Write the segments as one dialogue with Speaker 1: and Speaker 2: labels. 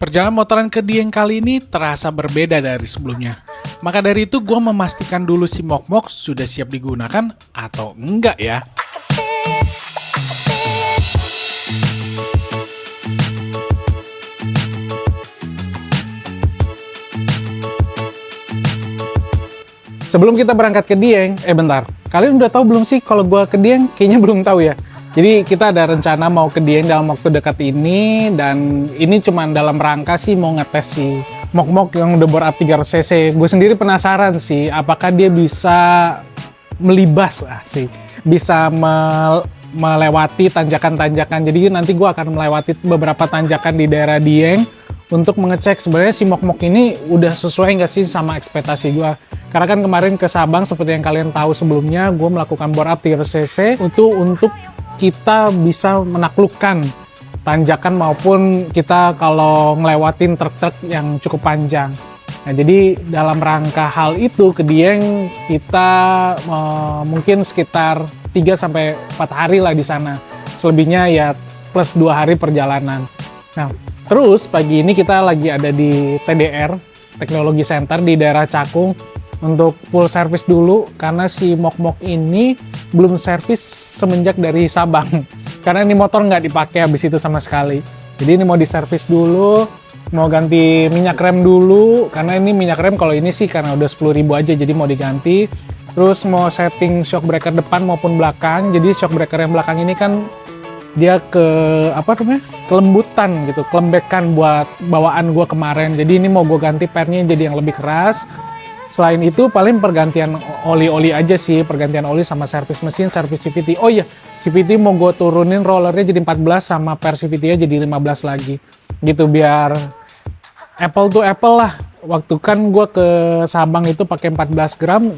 Speaker 1: Perjalanan motoran ke Dieng kali ini terasa berbeda dari sebelumnya. Maka dari itu gue memastikan dulu si mok-mok sudah siap digunakan atau enggak ya. Sebelum kita berangkat ke Dieng, bentar. Kalian udah tahu belum sih kalau gue ke Dieng? Kayaknya belum tahu ya. Jadi kita ada rencana mau ke Dieng dalam waktu dekat ini, dan ini cuma dalam rangka sih mau ngetes si mok-mok yang udah bore up 300cc. Gue sendiri penasaran sih, apakah dia bisa melibas sih, bisa melewati tanjakan-tanjakan. Jadi nanti gue akan melewati beberapa tanjakan di daerah Dieng untuk mengecek sebenarnya si mok-mok ini udah sesuai nggak sih sama ekspektasi gue. Karena kan kemarin ke Sabang seperti yang kalian tahu sebelumnya, gue melakukan bore up 300cc untuk kita bisa menaklukkan tanjakan maupun kita kalau ngelewatin truk-truk yang cukup panjang. Nah, jadi dalam rangka hal itu ke Dieng kita mungkin sekitar 3-4 hari lah di sana. Selebihnya ya plus 2 hari perjalanan. Nah, terus pagi ini kita lagi ada di TDR, Teknologi Center di daerah Cakung, untuk full service dulu karena si mok-mok ini belum servis semenjak dari Sabang. Karena ini motor nggak dipakai habis itu sama sekali. Jadi ini mau diservis dulu, mau ganti minyak rem dulu, karena ini minyak rem kalau ini sih karena udah 10.000 aja jadi mau diganti. Terus mau setting shock breaker depan maupun belakang. Jadi shock breaker yang belakang ini kan dia kelembutan gitu, kelembekan buat bawaan gua kemarin. Jadi ini mau gue ganti pernya jadi yang lebih keras. Selain itu paling pergantian oli-oli aja sih, pergantian oli sama servis mesin, servis CVT. Oh iya, CVT mau gue turunin rollernya jadi 14 sama per CVT-nya jadi 15 lagi. Gitu biar apple to apple lah. Waktu kan gue ke Sabang itu pakai 14 gram,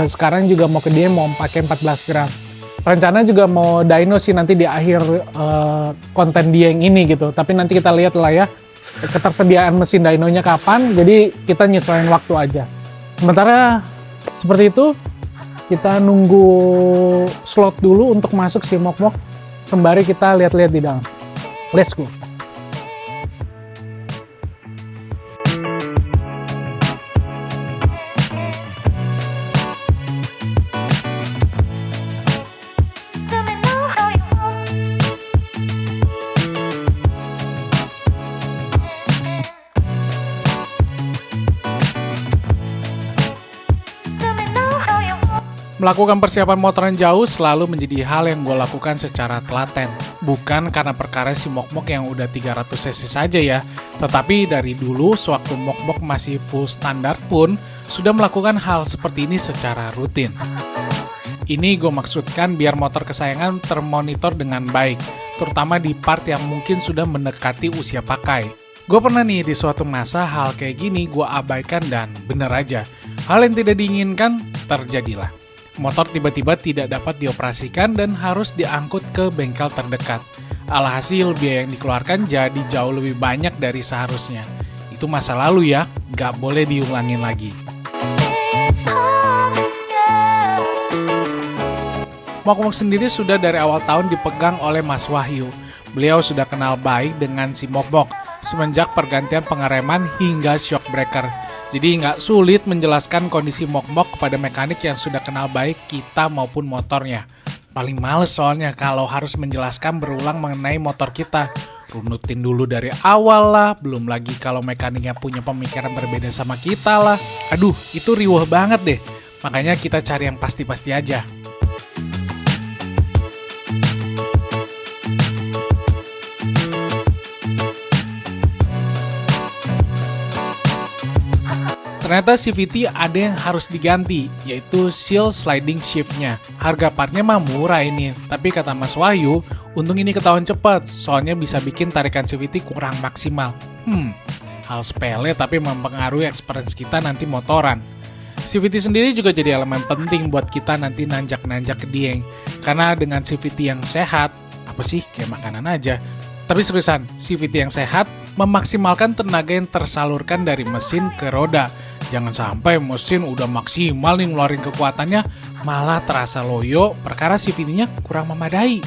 Speaker 1: sekarang juga mau ke Dieng mau pakai 14 gram. Rencana juga mau dyno sih nanti di akhir konten Dieng ini gitu. Tapi nanti kita lihat lah ya ketersediaan mesin dynonya kapan, jadi kita nyesuaiin waktu aja. Sementara seperti itu, kita nunggu slot dulu untuk masuk si mok-mok sembari kita lihat-lihat di dalam. Let's go! Melakukan persiapan motoran jauh selalu menjadi hal yang gue lakukan secara telaten. Bukan karena perkara si mok-mok yang udah 300cc saja ya, tetapi dari dulu sewaktu mok-mok masih full standar pun sudah melakukan hal seperti ini secara rutin. Ini gue maksudkan biar motor kesayangan termonitor dengan baik, terutama di part yang mungkin sudah mendekati usia pakai. Gue pernah nih di suatu masa hal kayak gini gue abaikan dan bener aja, hal yang tidak diinginkan terjadilah. Motor tiba-tiba tidak dapat dioperasikan dan harus diangkut ke bengkel terdekat. Alhasil biaya yang dikeluarkan jadi jauh lebih banyak dari seharusnya. Itu masa lalu ya, gak boleh diulangin lagi. Mok-mok sendiri sudah dari awal tahun dipegang oleh Mas Wahyu. Beliau sudah kenal baik dengan si mok-mok semenjak pergantian pengereman hingga shock breaker. Jadi nggak sulit menjelaskan kondisi mok-mok kepada mekanik yang sudah kenal baik kita maupun motornya. Paling males soalnya kalau harus menjelaskan berulang mengenai motor kita. Runutin dulu dari awal lah, belum lagi kalau mekaniknya punya pemikiran berbeda sama kita lah. Aduh, itu riweh banget deh. Makanya kita cari yang pasti-pasti aja. Ternyata CVT ada yang harus diganti, yaitu seal sliding shift-nya. Harga partnya mah murah ini, tapi kata Mas Wahyu, untung ini ketahuan cepat, soalnya bisa bikin tarikan CVT kurang maksimal. Hal sepele tapi mempengaruhi experience kita nanti motoran. CVT sendiri juga jadi elemen penting buat kita nanti nanjak-nanjak ke Dieng. Karena dengan CVT yang sehat, apa sih, kayak makanan aja. Tapi seriusan, CVT yang sehat memaksimalkan tenaga yang tersalurkan dari mesin ke roda. Jangan sampai mesin udah maksimal nih ngeluarin kekuatannya, malah terasa loyo perkara CVT-nya kurang memadai.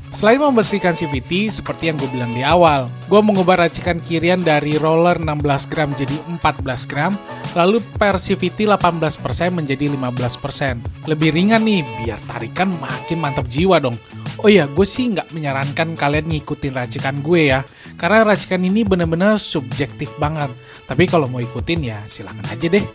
Speaker 1: Selain membersihkan CVT, seperti yang gue bilang di awal, gue mengubah racikan kirian dari roller 16 gram jadi 14 gram, lalu per CVT 18% menjadi 15%. Lebih ringan nih, biar tarikan makin mantap jiwa dong. Oh iya, gue sih nggak menyarankan kalian ngikutin racikan gue ya, karena racikan ini bener-bener subjektif banget. Tapi kalau mau ikutin ya silakan aja deh.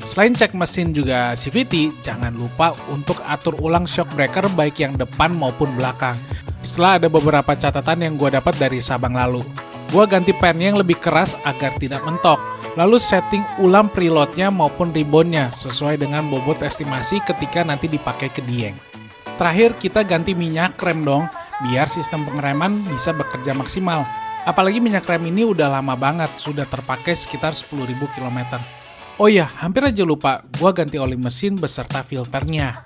Speaker 1: Selain cek mesin juga CVT, jangan lupa untuk atur ulang shock breaker baik yang depan maupun belakang. Setelah ada beberapa catatan yang gue dapat dari Sabang lalu, gue ganti pennya yang lebih keras agar tidak mentok. Lalu setting ulang preloadnya maupun ribonnya sesuai dengan bobot estimasi ketika nanti dipakai ke Dieng. Terakhir kita ganti minyak rem dong, biar sistem pengereman bisa bekerja maksimal. Apalagi minyak rem ini udah lama banget, sudah terpakai sekitar 10.000 km. Oh iya, hampir aja lupa, gua ganti oli mesin beserta filternya.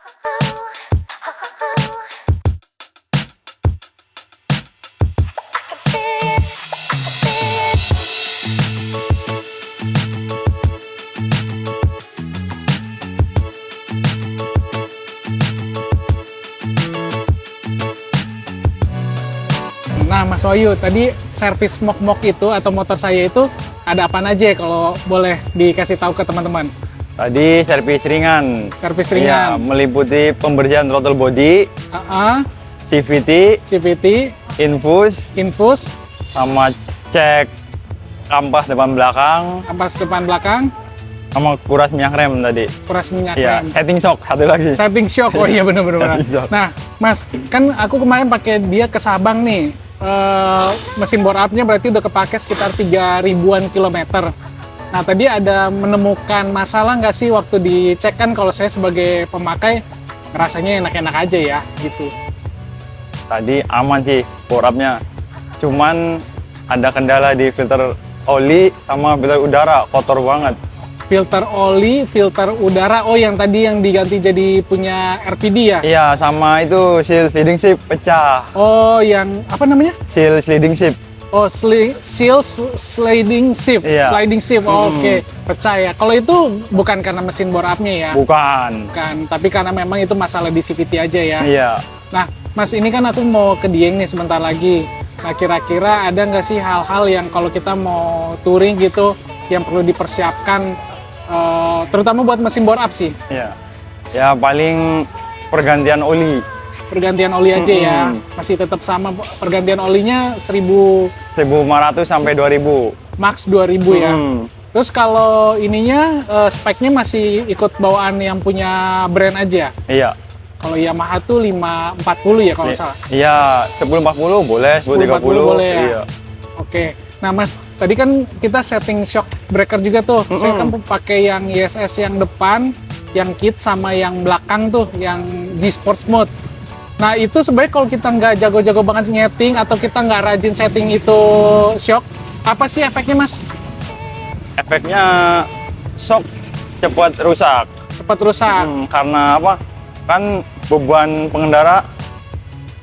Speaker 1: Nah, Mas Wahyu, tadi servis mok-mok itu atau motor saya itu ada apa aja kalau boleh dikasih tahu ke teman-teman?
Speaker 2: Tadi servis ringan.
Speaker 1: Servis
Speaker 2: Iya,
Speaker 1: ringan.
Speaker 2: meliputi pembersihan throttle body, CVT, infus, sama cek kampas depan belakang,
Speaker 1: kampas depan belakang,
Speaker 2: sama kuras minyak rem tadi.
Speaker 1: kuras minyak
Speaker 2: Iya,
Speaker 1: rem.
Speaker 2: setting shock satu lagi.
Speaker 1: Setting shock, oh iya bener-bener.
Speaker 2: Setting shock.
Speaker 1: Nah, Mas, kan aku kemarin pakai dia ke Sabang nih. Mesin bore up-nya berarti udah kepake sekitar 3.000-an kilometer. Nah, tadi ada menemukan masalah nggak sih waktu dicek? Kan kalau saya sebagai pemakai, rasanya enak-enak aja ya, gitu.
Speaker 2: Tadi aman sih bore up-nya. Cuman ada kendala di filter oli sama filter udara, kotor banget.
Speaker 1: Filter oli, filter udara, oh yang tadi yang diganti jadi punya RPD ya?
Speaker 2: Iya, sama itu seal sliding shift pecah.
Speaker 1: Oh, yang apa namanya?
Speaker 2: Seal sliding shift.
Speaker 1: Oh, sliding shift.
Speaker 2: Iya.
Speaker 1: Sliding shift, oke. Pecah ya. Kalau itu bukan karena mesin bore up-nya ya?
Speaker 2: Bukan.
Speaker 1: Bukan, tapi karena memang itu masalah di CVT aja ya?
Speaker 2: Iya.
Speaker 1: Nah, Mas, ini kan aku mau ke Dieng nih sebentar lagi. Nah, kira-kira ada nggak sih hal-hal yang kalau kita mau touring gitu, yang perlu dipersiapkan, terutama buat mesin bore up sih?
Speaker 2: Iya. Ya paling pergantian oli.
Speaker 1: Pergantian oli aja ya? Masih tetap sama, pergantian olinya
Speaker 2: 1.500 sampai 2.000.
Speaker 1: max 2.000 ya? Terus kalau ininya, speknya masih ikut bawaan yang punya brand aja?
Speaker 2: Iya.
Speaker 1: Kalau Yamaha tuh 540 ya kalau nggak salah?
Speaker 2: Iya, 1040 boleh, 1030
Speaker 1: boleh ya?
Speaker 2: Iya.
Speaker 1: Oke. Nah, Mas, tadi kan kita setting shock breaker juga tuh. Saya kan pakai yang ISS yang depan, yang kit, sama yang belakang tuh, yang G Sports Mode. Nah, itu sebenarnya kalau kita nggak jago-jago banget nyeting atau kita nggak rajin setting itu shock, apa sih efeknya, Mas?
Speaker 2: Efeknya shock cepat rusak.
Speaker 1: Cepat rusak.
Speaker 2: Karena apa? Kan beban pengendara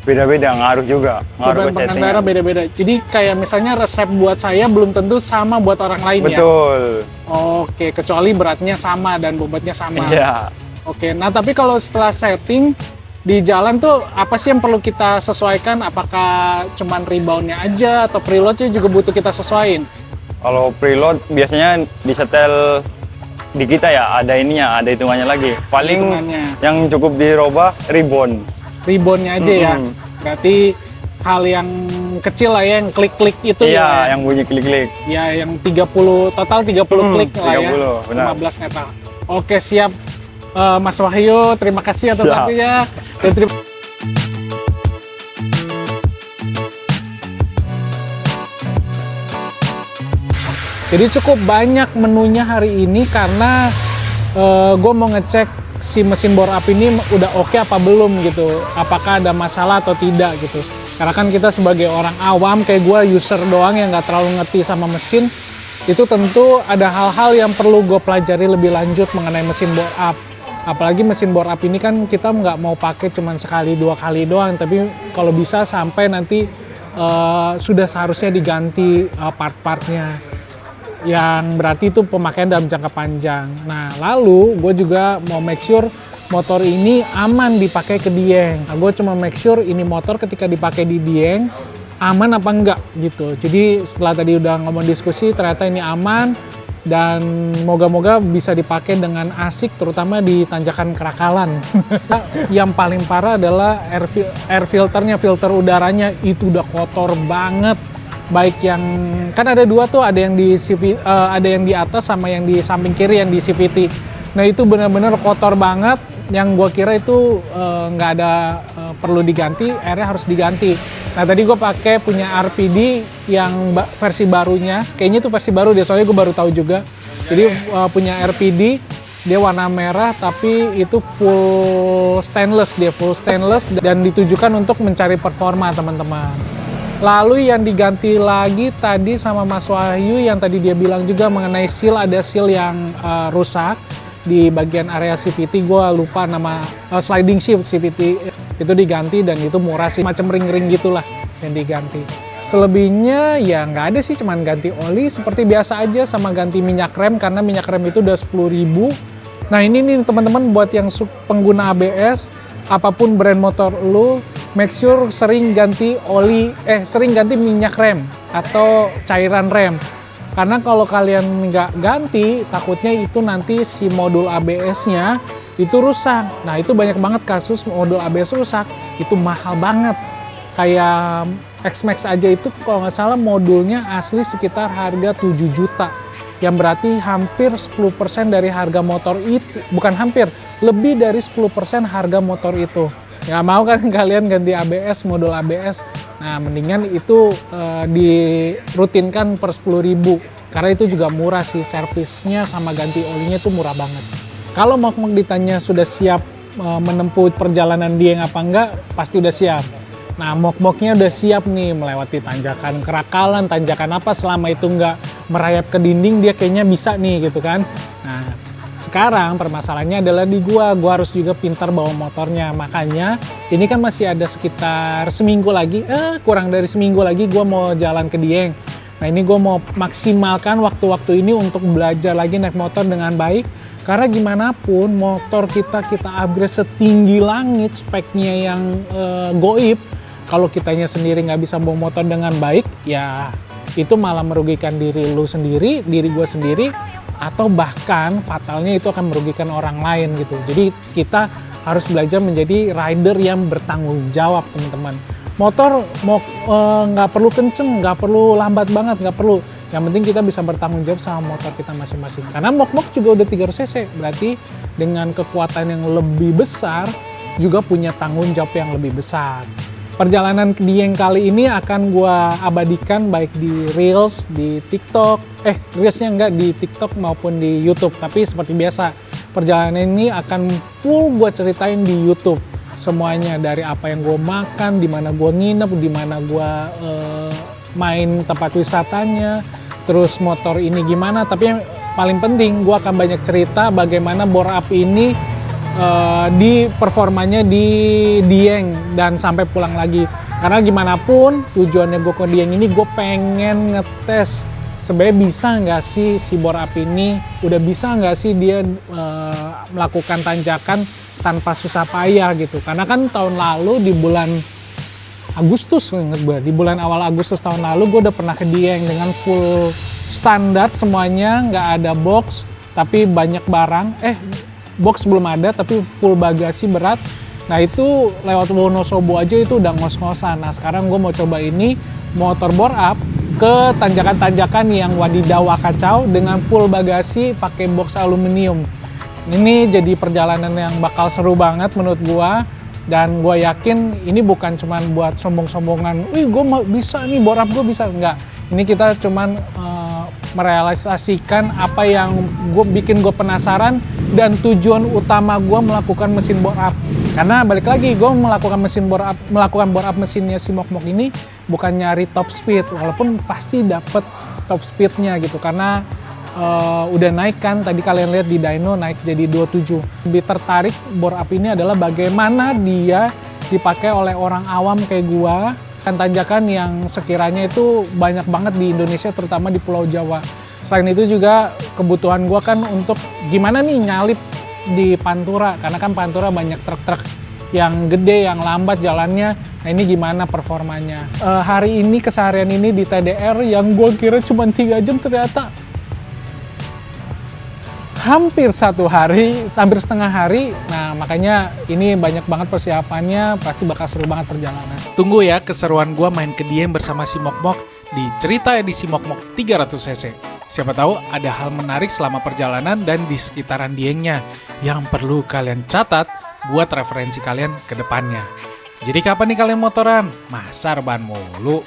Speaker 2: beda-beda, ngaruh juga. Ngaruh
Speaker 1: Beban
Speaker 2: ke
Speaker 1: pengendara
Speaker 2: settingan.
Speaker 1: beda-beda. Jadi kayak misalnya resep buat saya belum tentu sama buat orang lain ya?
Speaker 2: Betul.
Speaker 1: Oke, kecuali beratnya sama dan bobotnya sama.
Speaker 2: Iya.
Speaker 1: Oke, nah tapi kalau setelah setting di jalan tuh apa sih yang perlu kita sesuaikan? Apakah cuman reboundnya aja atau preloadnya juga butuh kita sesuaiin?
Speaker 2: Kalau preload biasanya disetel di kita ya, ada ininya, ada hitungannya lagi. Paling
Speaker 1: Hitungannya.
Speaker 2: yang cukup dirubah rebound.
Speaker 1: Reboundnya aja ya? Berarti hal yang kecil lah ya, yang klik-klik itu
Speaker 2: Iya,
Speaker 1: ya?
Speaker 2: yang bunyi klik-klik.
Speaker 1: Ya, yang 30, total 30 klik lah ya?
Speaker 2: 30, benar.
Speaker 1: 15 netal. Oke, siap. Mas Wahyu, terima kasih atas
Speaker 2: Siap.
Speaker 1: waktunya. Dan terima Jadi cukup banyak menunya hari ini karena gue mau ngecek si mesin bore up ini udah oke apa belum gitu. Apakah ada masalah atau tidak gitu. Karena kan kita sebagai orang awam kayak gue, user doang yang nggak terlalu ngerti sama mesin, itu tentu ada hal-hal yang perlu gue pelajari lebih lanjut mengenai mesin bore up. Apalagi mesin bore up ini kan kita nggak mau pakai cuma sekali dua kali doang, tapi kalau bisa sampai nanti sudah seharusnya diganti part-partnya, yang berarti itu pemakaian dalam jangka panjang. Nah, lalu gue juga mau make sure motor ini aman dipakai ke Dieng. Nah, gue cuma make sure ini motor ketika dipakai di Dieng aman apa enggak gitu. Jadi setelah tadi udah ngomong diskusi, ternyata ini aman dan moga-moga bisa dipakai dengan asik, terutama di tanjakan Kerakalan. Yang paling parah adalah air filternya, filter udaranya itu udah kotor banget. Baik yang kan ada dua tuh, ada yang di ada yang di atas sama yang di samping kiri yang di CVT. Nah itu benar-benar kotor banget. Yang gue kira itu nggak ada perlu diganti, airnya harus diganti. Nah tadi gue pakai punya RPD yang versi barunya, kayaknya itu versi baru deh, soalnya gue baru tahu juga. Jadi punya RPD, dia warna merah tapi itu full stainless, dan ditujukan untuk mencari performa teman-teman. Lalu yang diganti lagi tadi sama Mas Wahyu yang tadi dia bilang juga mengenai seal, ada seal yang rusak di bagian area CVT, gue lupa nama, sliding shift CVT itu diganti dan itu murah sih, macam ring-ring gitulah yang diganti. Selebihnya ya nggak ada sih, cuman ganti oli seperti biasa aja sama ganti minyak rem karena minyak rem itu udah 10.000. Nah ini nih teman-teman buat yang pengguna ABS, apapun brand motor lu, make sure sering ganti minyak rem atau cairan rem. Karena kalau kalian nggak ganti, takutnya itu nanti si modul ABS-nya itu rusak. Nah itu banyak banget kasus modul ABS rusak, itu mahal banget. Kayak X-Max aja itu kalau nggak salah modulnya asli sekitar harga 7 juta. Yang berarti hampir 10% dari harga motor itu, bukan hampir, lebih dari 10% harga motor itu. Nggak mau kan kalian ganti ABS, modul ABS. Nah, mendingan itu dirutinkan per 10.000. Karena itu juga murah sih, servisnya sama ganti olinya itu murah banget. Kalau Mok ditanya sudah siap menempuh perjalanan Dieng apa enggak, pasti udah siap. Nah, Mok-Moknya udah siap nih melewati tanjakan Kerakalan, tanjakan apa selama itu enggak merayap ke dinding, dia kayaknya bisa nih gitu kan. Nah, sekarang permasalahannya adalah di gua harus juga pintar bawa motornya. Makanya ini kan masih ada sekitar seminggu lagi, kurang dari seminggu lagi gua mau jalan ke Dieng. Nah ini gua mau maksimalkan waktu-waktu ini untuk belajar lagi naik motor dengan baik. Karena gimana pun motor kita upgrade setinggi langit, speknya yang goib. Kalau kitanya sendiri nggak bisa bawa motor dengan baik, ya itu malah merugikan diri lu sendiri, diri gua sendiri, atau bahkan fatalnya itu akan merugikan orang lain gitu. Jadi kita harus belajar menjadi rider yang bertanggung jawab teman-teman. Motor nggak perlu kenceng, nggak perlu lambat banget, nggak perlu. Yang penting kita bisa bertanggung jawab sama motor kita masing-masing. Karena Mok juga udah 300 cc, berarti dengan kekuatan yang lebih besar juga punya tanggung jawab yang lebih besar. Perjalanan ke Dieng kali ini akan gue abadikan baik di Reels, di TikTok, Reelsnya enggak di TikTok maupun di YouTube. Tapi seperti biasa, perjalanan ini akan full gue ceritain di YouTube. Semuanya dari apa yang gue makan, di mana gue nginep, di mana gue main tempat wisatanya, terus motor ini gimana. Tapi yang paling penting gue akan banyak cerita bagaimana bore up ini di performanya di Dieng dan sampai pulang lagi. Karena gimana pun tujuannya gue ke Dieng ini, gue pengen ngetes sebenarnya bisa nggak sih si bore up ini, udah bisa nggak sih dia melakukan tanjakan tanpa susah payah gitu. Karena kan tahun lalu di bulan Agustus, di bulan awal Agustus tahun lalu gue udah pernah ke Dieng dengan full standar semuanya, nggak ada box tapi banyak barang, box belum ada tapi full bagasi berat. Nah itu lewat Wonosobo aja itu udah ngos-ngosan. Nah sekarang gue mau coba ini motor bore up ke tanjakan-tanjakan yang wadidaw kacau dengan full bagasi pakai box aluminium. Ini jadi perjalanan yang bakal seru banget menurut gue. Dan gue yakin ini bukan cuman buat sombong-sombongan, wih gue bisa nih bore up, gue bisa. Enggak, ini kita cuman merealisasikan apa yang bikin gue penasaran dan tujuan utama gue melakukan mesin bore up. Karena balik lagi gue melakukan bore up mesinnya si Mok ini bukan nyari top speed, walaupun pasti dapet top speednya gitu. Karena udah naik kan, tadi kalian lihat di dyno naik jadi 27. Lebih tertarik bore up ini adalah bagaimana dia dipakai oleh orang awam kayak gue. Kan tanjakan yang sekiranya itu banyak banget di Indonesia, terutama di Pulau Jawa. Selain itu juga kebutuhan gue kan untuk gimana nih nyalip di Pantura, karena kan Pantura banyak truk-truk yang gede, yang lambat jalannya. Nah ini gimana performanya. Hari ini, keseharian ini di TDR yang gue kira cuma 3 jam ternyata hampir 1 hari, hampir setengah hari. Nah makanya ini banyak banget persiapannya, pasti bakal seru banget perjalanan. Tunggu ya keseruan gue main ke Dieng bersama si Mok-Mok di cerita edisi Mok-Mok 300cc. Siapa tahu ada hal menarik selama perjalanan dan di sekitaran Diengnya yang perlu kalian catat buat referensi kalian ke depannya. Jadi kapan nih kalian motoran? Masa rebahan mulu?